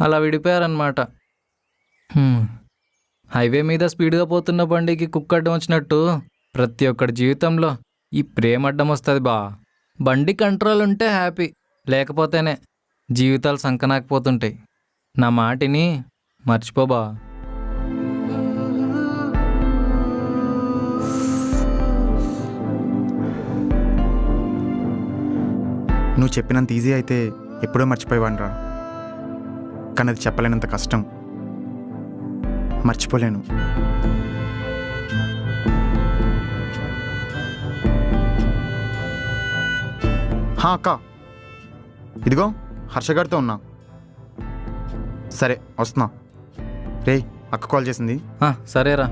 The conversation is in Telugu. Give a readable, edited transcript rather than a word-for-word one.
అలా విడిపోయారనమాట. హైవే మీద స్పీడ్గా పోతున్న బండికి కుక్క అడ్డం వచ్చినట్టు ప్రతి ఒక్కడి జీవితంలో ఈ ప్రేమ అడ్డం వస్తుంది బా. బండి కంట్రోల్ ఉంటే హ్యాపీ, లేకపోతేనే జీవితాలు సంకనాకపోతుంటాయి. నా మాటిని మర్చిపోబా. నువ్వు చెప్పినంత ఈజీ అయితే ఎప్పుడో మర్చిపోయేవాడిరా, కానీ అది చెప్పలేనంత కష్టం. మర్చిపోలేను. అక్క, ఇదిగో హర్షగారితో ఉన్నా. సరే వస్తున్నా. రే, అక్క కాల్ చేసింది. సరేరా.